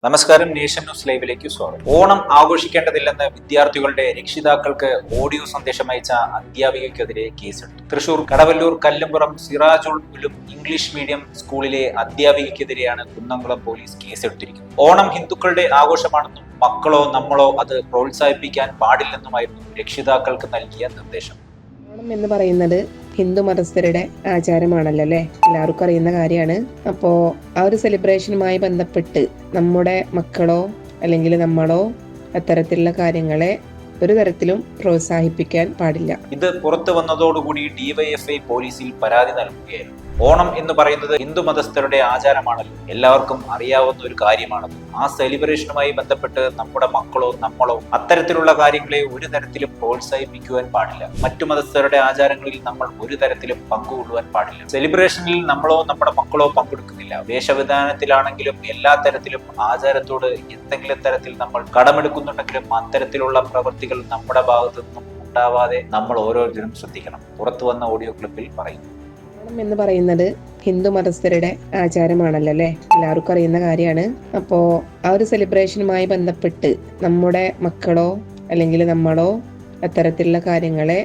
നമസ്കാരം, nation news ലൈവിലേക്ക് സ്വാഗതം. ഓണം ആഘോഷിക്കേണ്ടതില്ലെന്ന് വിദ്യാർത്ഥികളുടെ രക്ഷിതാക്കൾക്ക് ഓഡിയോ സന്ദേശം അയച്ച അധ്യാപികയ്ക്കെതിരെ കേസെടുത്തു. തൃശൂർ കടവല്ലൂർ കല്ലുംപുറം സിറാജുൽ ഉലൂം ഇംഗ്ലീഷ് മീഡിയം സ്കൂളിലെ അധ്യാപികയ്ക്കെതിരെയാണ് കുന്നംകുളം പോലീസ് കേസെടുത്തിരിക്കുന്നത്. ഓണം ഹിന്ദുക്കളുടെ ആഘോഷമാണെന്നും മക്കളോ നമ്മളോ അത് പ്രോത്സാഹിപ്പിക്കാൻ പാടില്ലെന്നുമായിരുന്നു രക്ഷിതാക്കൾക്ക് നൽകിയ നിർദ്ദേശം. ഓണം എന്ന് പറയുന്നത് ഹിന്ദു മതസ്ഥരുടെ ആചാരമാണല്ലോ അല്ലേ, എല്ലാവർക്കും അറിയുന്ന കാര്യമാണ്. അപ്പോൾ ആ ഒരു സെലിബ്രേഷനുമായി ബന്ധപ്പെട്ട് നമ്മുടെ മക്കളോ അല്ലെങ്കിൽ നമ്മളോ അത്തരത്തിലുള്ള കാര്യങ്ങളെ ഒരു തരത്തിലും പ്രോത്സാഹിപ്പിക്കാൻ പാടില്ല. ഇത് പുറത്തു വന്നതോടുകൂടി ഡിവൈഎഫ്ഐ പോലീസിൽ പരാതി നൽകുകയായിരുന്നു. ഓണം എന്ന് പറയുന്നത് ഹിന്ദു മതസ്ഥരുടെ ആചാരമാണല്ലോ, എല്ലാവർക്കും അറിയാവുന്ന ഒരു കാര്യമാണത്. ആ സെലിബ്രേഷനുമായി ബന്ധപ്പെട്ട് നമ്മുടെ മക്കളോ നമ്മളോ അത്തരത്തിലുള്ള കാര്യങ്ങളെ ഒരു തരത്തിലും പ്രോത്സാഹിപ്പിക്കുവാൻ പാടില്ല. മറ്റു മതസ്ഥരുടെ ആചാരങ്ങളിൽ നമ്മൾ ഒരു തരത്തിലും പങ്കുകൊള്ളുവാൻ പാടില്ല. സെലിബ്രേഷനിൽ നമ്മളോ നമ്മുടെ മക്കളോ പങ്കെടുക്കുന്നില്ല. വേഷവിധാനത്തിലാണെങ്കിലും എല്ലാ തരത്തിലും ആചാരത്തോട് എന്തെങ്കിലും തരത്തിൽ നമ്മൾ കടമെടുക്കുന്നുണ്ടെങ്കിലും അത്തരത്തിലുള്ള പ്രവൃത്തികൾ നമ്മുടെ ഭാഗത്തു നിന്നും ഉണ്ടാവാതെ നമ്മൾ ഓരോരുത്തരും ശ്രദ്ധിക്കണം. പുറത്തു വന്ന ഓഡിയോ ക്ലിപ്പിൽ പറയുന്നു. ഓണം എന്ന് പറയുന്നത് ഹിന്ദു മതസ്ഥരുടെ ആചാരമാണല്ലോ അല്ലേ, എല്ലാവർക്കും അറിയുന്ന കാര്യമാണ്. അപ്പോൾ ആ ഒരു സെലിബ്രേഷനുമായി ബന്ധപ്പെട്ട് നമ്മുടെ മക്കളോ അല്ലെങ്കിൽ നമ്മളോ അത്തരത്തിലുള്ള കാര്യങ്ങളെ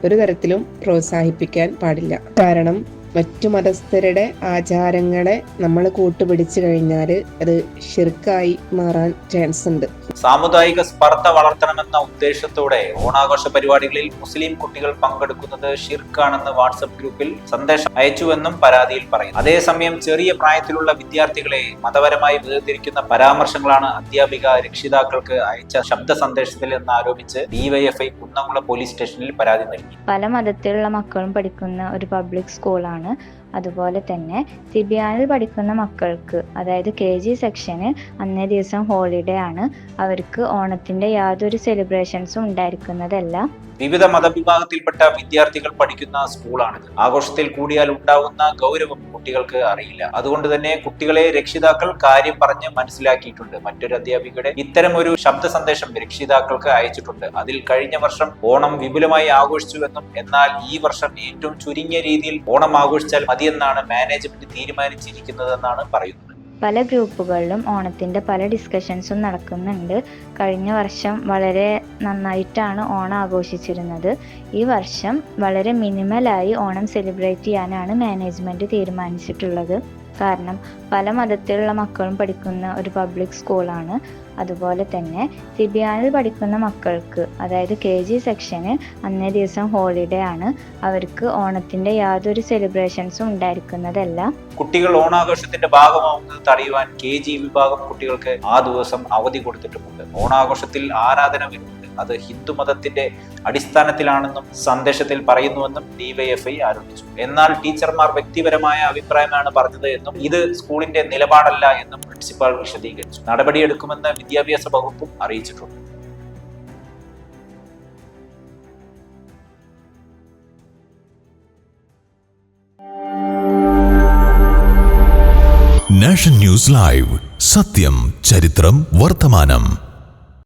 ഒരു തരത്തിലും പ്രോത്സാഹിപ്പിക്കാൻ പാടില്ല. കാരണം മറ്റു മതസ്ഥരുടെ ആചാരങ്ങളെ നമ്മൾ കൂട്ടുപിടിച്ചു കഴിഞ്ഞാൽ അത് ഷിർക്കായി മാറാൻ ചാൻസ് ഉണ്ട്. സാമുദായിക സ്പർദ്ധ വളർത്തണമെന്ന ഉദ്ദേശത്തോടെ ഓണാഘോഷ പരിപാടികളിൽ മുസ്ലിം കുട്ടികൾ പങ്കെടുക്കുന്നത് ഷിർക്കാണെന്ന് വാട്സപ്പ് ഗ്രൂപ്പിൽ സന്ദേശം അയച്ചുവെന്നും പരാതിയിൽ പറയുന്നു. അതേസമയം ചെറിയ പ്രായത്തിലുള്ള വിദ്യാർത്ഥികളെ മതപരമായി വേർതിരിക്കുന്ന പരാമർശങ്ങളാണ് അധ്യാപിക രക്ഷിതാക്കൾക്ക് അയച്ച ശബ്ദ സന്ദേശത്തിൽ എന്ന് ആരോപിച്ച് ഡിവൈഎഫ്ഐ കുന്നംകുളം പോലീസ് സ്റ്റേഷനിൽ പരാതി നൽകി. പല മതത്തിലുള്ള മക്കളും പഠിക്കുന്ന ഒരു പബ്ലിക് സ്കൂളാണ്. അതുപോലെ തന്നെ തിബിയാനിൽ പഠിക്കുന്ന മക്കൾക്ക്, അതായത് KG സെക്ഷന് അന്നേ ദിവസം ഹോളിഡേ ആണ്. അവർക്ക് ഓണത്തിന്റെ യാതൊരു സെലിബ്രേഷൻസും ഉണ്ടായിരിക്കുന്നതല്ല. വിവിധ മതവിഭാഗത്തിൽപ്പെട്ട വിദ്യാർത്ഥികൾ പഠിക്കുന്ന സ്കൂളാണിത്. ആഘോഷത്തിൽ കൂടിയാൽ ഉണ്ടാവുന്ന ഗൗരവം കുട്ടികൾക്ക് അറിയില്ല. അതുകൊണ്ട് തന്നെ കുട്ടികളെ രക്ഷിതാക്കൾ കാര്യം പറഞ്ഞ് മനസ്സിലാക്കിയിട്ടുണ്ട്. മറ്റൊരു അധ്യാപികയുടെ ഇത്തരം ഒരു ശബ്ദ സന്ദേശം രക്ഷിതാക്കൾക്ക് അയച്ചിട്ടുണ്ട്. അതിൽ കഴിഞ്ഞ വർഷം ഓണം വിപുലമായി ആഘോഷിച്ചുവെന്നും എന്നാൽ ഈ വർഷം ഏറ്റവും ചുരുങ്ങിയ രീതിയിൽ ഓണം ആഘോഷിച്ചാൽ മതിയെന്നാണ് മാനേജ്മെന്റ് തീരുമാനിച്ചിരിക്കുന്നതെന്നാണ് പറയുന്നത്. പല ഗ്രൂപ്പുകളിലും ഓണത്തിന്റെ പല ഡിസ്കഷൻസും നടക്കുന്നുണ്ട്. കഴിഞ്ഞ വർഷം വളരെ നന്നായിട്ടാണ് ഓണം ആഘോഷിച്ചിരുന്നത്. ഈ വർഷം വളരെ മിനിമലായി ഓണം സെലിബ്രേറ്റ് ചെയ്യാനാണ് മാനേജ്മെന്റ് തീരുമാനിച്ചിട്ടുള്ളത്. കാരണം പല മതത്തിലുള്ള മക്കളും പഠിക്കുന്ന ഒരു പബ്ലിക് സ്കൂളാണ്. അതുപോലെ തന്നെ തിബിയാനിൽ പഠിക്കുന്ന മക്കൾക്ക്, അതായത് KG സെക്ഷന് അന്നേ ദിവസം ഹോളിഡേ ആണ്. അവർക്ക് ഓണത്തിന്റെ യാതൊരു സെലിബ്രേഷൻസും ഉണ്ടായിരിക്കുന്നതല്ല. കുട്ടികൾ ഓണാഘോഷത്തിന്റെ ഭാഗമാവുന്നത് തടയുവാൻ KG വിഭാഗം കുട്ടികൾക്ക് ആ ദിവസം അവധി കൊടുത്തിട്ടുമുണ്ട്. ഓണാഘോഷത്തിൽ ആരാധന വരുന്നുണ്ട്. അത് ഹിന്ദു മതത്തിന്റെ അടിസ്ഥാനത്തിലാണെന്നും സന്ദേശത്തിൽ പറയുന്നുവെന്നും ഡിവൈഎഫ്ഐ ആരോപിച്ചു. എന്നാൽ ടീച്ചർമാർ വ്യക്തിപരമായ അഭിപ്രായമാണ് പറഞ്ഞത് എന്നും ഇത് സ്കൂളിന്റെ നിലപാടല്ല എന്നും പ്രിൻസിപ്പാൾ വിശദീകരിച്ചു. നടപടിയെടുക്കുമെന്ന് വിദ്യാഭ്യാസ വകുപ്പും അറിയിച്ചിട്ടുണ്ട്. നാഷൻ ന്യൂസ് ലൈവ്, സത്യം, ചരിത്രം, വർത്തമാനം.